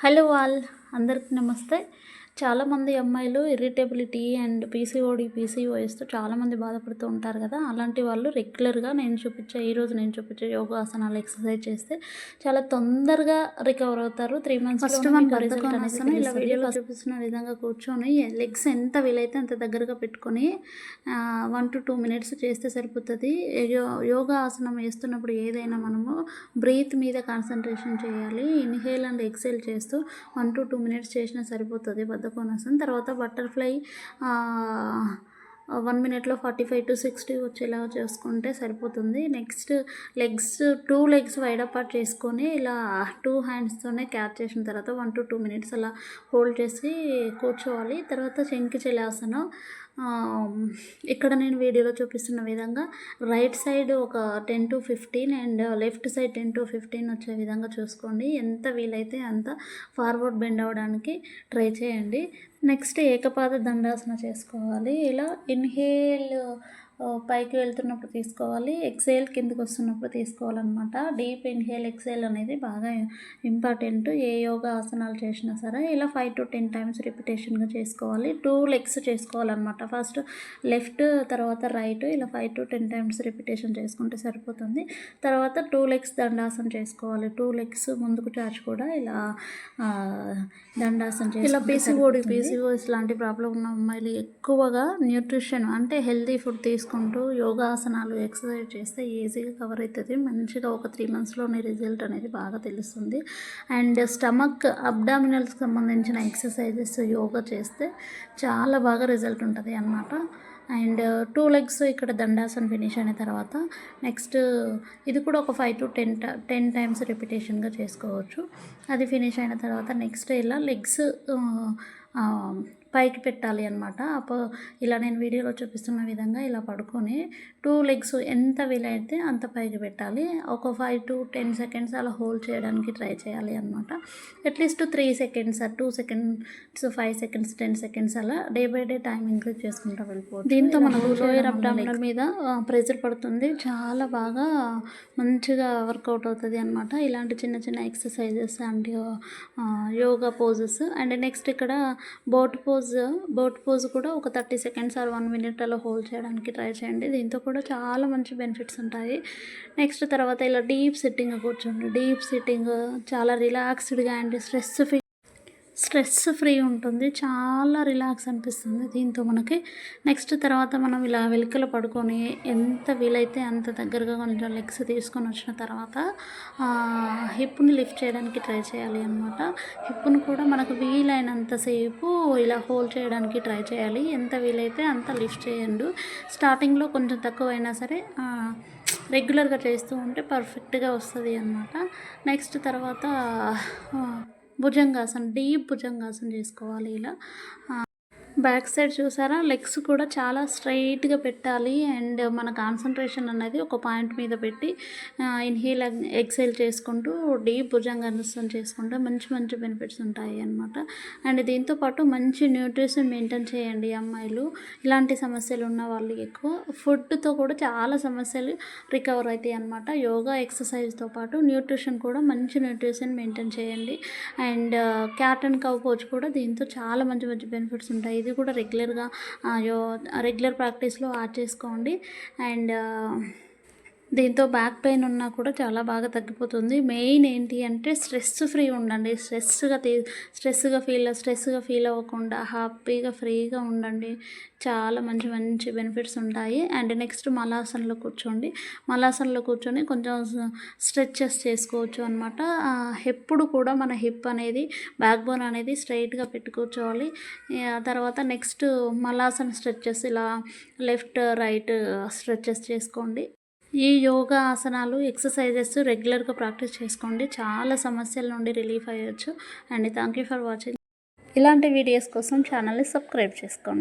Hello all, అందరికి నమస్తే. చాలామంది అమ్మాయిలు ఇరిటబిలిటీ అండ్ పీసీఓఎస్తో చాలామంది బాధపడుతూ ఉంటారు కదా. అలాంటి వాళ్ళు రెగ్యులర్గా ఈరోజు నేను చూపించే యోగాసనాలు ఎక్సర్సైజ్ చేస్తే చాలా తొందరగా రికవర్ అవుతారు. 3 months ఫస్ట్ ఇలా వీడియోలో చూపిస్తున్న విధంగా కూర్చొని లెగ్స్ ఎంత వీలైతే అంత దగ్గరగా పెట్టుకొని 1 to 2 minutes చేస్తే సరిపోతుంది. యోగా ఆసనం వేస్తున్నప్పుడు ఏదైనా మనము బ్రీత్ మీద కాన్సన్ట్రేషన్ చేయాలి. ఇన్హేల్ అండ్ ఎక్సేల్ చేస్తూ 1 to 2 minutes చేసినా సరిపోతుంది బద్ధకోనాసనం. తర్వాత బటర్ఫ్లై 1 minute 45 to 60 వచ్చేలాగా చేసుకుంటే సరిపోతుంది. Next legs 2 legs wide apart చేసుకొని ఇలా 2 handsతోనే క్యాచ్ చేసిన తర్వాత 1 to 2 minutes అలా హోల్డ్ చేసి కూర్చోవాలి. తర్వాత శంఖచలాసనం. ఇక్కడ నేను వీడియోలో చూపిస్తున్న విధంగా రైట్ సైడ్ ఒక 10 to 15 and left side 10 to 15 వచ్చే విధంగా చూసుకోండి. ఎంత వీలైతే అంత ఫార్వర్డ్ బెండ్ అవ్వడానికి ట్రై చేయండి. నెక్స్ట్ ఏకపాద దండాసన చేసుకోవాలి. ఇలా ఇన్హేల్ పైకి వెళ్తున్నప్పుడు తీసుకోవాలి, ఎక్సేల్ కిందకి వస్తున్నప్పుడు తీసుకోవాలన్నమాట. డీప్ ఇన్హేల్ ఎక్సేల్ అనేది బాగా ఇంపార్టెంట్. ఏ యోగా ఆసనాలు చేసినా సరే ఇలా 5 to 10 times రిపిటేషన్గా చేసుకోవాలి. 2 legs చేసుకోవాలన్నమాట. ఫస్ట్ లెఫ్ట్, తర్వాత రైట్, ఇలా 5 to 10 times రిపిటేషన్ చేసుకుంటే సరిపోతుంది. తర్వాత 2 legs దండాసన చేసుకోవాలి. 2 legs ముందుకు చాచి కూడా ఇలా దండాసన చేసి ఇలా పీసీఓఎస్ లాంటి ప్రాబ్లం ఉన్న అమ్మాయిలు ఎక్కువగా న్యూట్రిషన్ అంటే హెల్తీ ఫుడ్ తీసుకుంటూ యోగాసనాలు ఎక్సర్సైజ్ చేస్తే ఈజీగా కవర్ అవుతుంది. మంచిగా ఒక 3 monthsలోనే రిజల్ట్ అనేది బాగా తెలుస్తుంది. అండ్ స్టమక్ అబ్డామినల్స్కి సంబంధించిన ఎక్సర్సైజెస్ యోగా చేస్తే చాలా బాగా రిజల్ట్ ఉంటుంది అన్నమాట. అండ్ 2 legs ఇక్కడ దండాసన ఫినిష్ అయిన తర్వాత నెక్స్ట్ ఇది కూడా ఒక 5 to 10 times రిపిటేషన్గా చేసుకోవచ్చు. అది ఫినిష్ అయిన తర్వాత నెక్స్ట్ ఇలా లెగ్స్ పైకి పెట్టాలి అనమాట. ఇలా నేను వీడియోలో చూపిస్తున్న విధంగా ఇలా పడుకొని 2 legs ఎంత వీలైతే అంత పైకి పెట్టాలి. ఒక 5 to 10 seconds అలా హోల్డ్ చేయడానికి ట్రై చేయాలి అనమాట. At least 3 seconds, 2 seconds, 5 seconds, 10 seconds అలా day by day time increase చేసుకుంటూ వెళ్ళిపోవచ్చు. దీంతో మనకు లోయర్ అబ్డామినల్ మీద ప్రెషర్ పడుతుంది. చాలా బాగా మంచిగా వర్కౌట్ అవుతుంది అనమాట. ఇలాంటి చిన్న చిన్న exercises and yoga poses. And next ఇక్కడ బోట్ పోజ్ కూడా ఒక 30 seconds or 1 minute అలా హోల్డ్ చేయడానికి ట్రై చేయండి. దీంతో కూడా చాలా మంచి బెనిఫిట్స్ ఉంటాయి. నెక్స్ట్ తర్వాత ఇలా డీప్ సిట్టింగ్ కూర్చోండి. డీప్ సిట్టింగ్ చాలా రిలాక్స్డ్గా అండ్ స్ట్రెస్ ఫ్రీ ఉంటుంది. చాలా రిలాక్స్ అనిపిస్తుంది దీంతో మనకి. నెక్స్ట్ తర్వాత మనం ఇలా వెలికల పడుకొని ఎంత వీలైతే అంత దగ్గరగా కొంచెం లెగ్స్ తీసుకొని వచ్చిన తర్వాత హిప్ని లిఫ్ట్ చేయడానికి ట్రై చేయాలి అనమాట. హిప్ను కూడా మనకు వీలైనంతసేపు ఇలా హోల్డ్ చేయడానికి ట్రై చేయాలి. ఎంత వీలైతే అంత లిఫ్ట్ చేయండి. స్టార్టింగ్లో కొంచెం తక్కువైనా సరే రెగ్యులర్గా చేస్తూ ఉంటే పర్ఫెక్ట్గా వస్తుంది అన్నమాట. నెక్స్ట్ తర్వాత భుజంగాసనం, డీప్ భుజంగాసనం చేసుకోవాలి. ఇలా బ్యాక్ సైడ్ చూసారా, లెగ్స్ కూడా చాలా స్ట్రైట్గా పెట్టాలి. అండ్ మన కాన్సన్ట్రేషన్ అనేది ఒక పాయింట్ మీద పెట్టి ఇన్హేల్ ఎక్సేల్ చేసుకుంటూ డీప్ భుజంగాసనం చేసుకుంటే మంచి మంచి బెనిఫిట్స్ ఉంటాయి అన్నమాట. అండ్ దీంతోపాటు మంచి న్యూట్రిషన్ మెయింటైన్ చేయండి అమ్మాయిలు. ఇలాంటి సమస్యలు ఉన్న వాళ్ళు ఎక్కువ ఫుడ్తో కూడా చాలా సమస్యలు రికవర్ అవుతాయి అన్నమాట. యోగా ఎక్సర్సైజ్తో పాటు న్యూట్రిషన్ కూడా మంచి న్యూట్రిషన్ మెయింటైన్ చేయండి. And cat and cow pose కూడా దీంతో చాలా మంచి మంచి బెనిఫిట్స్ ఉంటాయి. ఇది కూడా రెగ్యులర్ ప్రాక్టీస్లో యాడ్ చేసుకోండి. అండ్ దీంతో బ్యాక్ పెయిన్ ఉన్నా కూడా చాలా బాగా తగ్గిపోతుంది. మెయిన్ ఏంటి అంటే స్ట్రెస్ ఫ్రీ ఉండండి. స్ట్రెస్గా ఫీల్ అవ్వకుండా హ్యాపీగా ఫ్రీగా ఉండండి. చాలా మంచి మంచి బెనిఫిట్స్ ఉంటాయి. అండ్ నెక్స్ట్ మలాసనలో కూర్చోండి. మలాసనలో కూర్చొని కొంచెం స్ట్రెచెస్ చేసుకోవచ్చు అనమాట. ఎప్పుడు కూడా మన హిప్ అనేది బ్యాక్ బోన్ అనేది స్ట్రైట్గా పెట్టి కూర్చోవాలి. తర్వాత నెక్స్ట్ మలాసన స్ట్రెచెస్ ఇలా లెఫ్ట్ రైట్ స్ట్రెచెస్ చేసుకోండి. ఈ యోగా ఆసనాలు ఎక్సర్సైజెస్ రెగ్యులర్గా ప్రాక్టీస్ చేసుకోండి. చాలా సమస్యల నుండి రిలీఫ్ అయ్యొచ్చు. And thank you for watching. ఇలాంటి వీడియోస్ కోసం ఛానల్ని సబ్స్క్రైబ్ చేసుకోండి.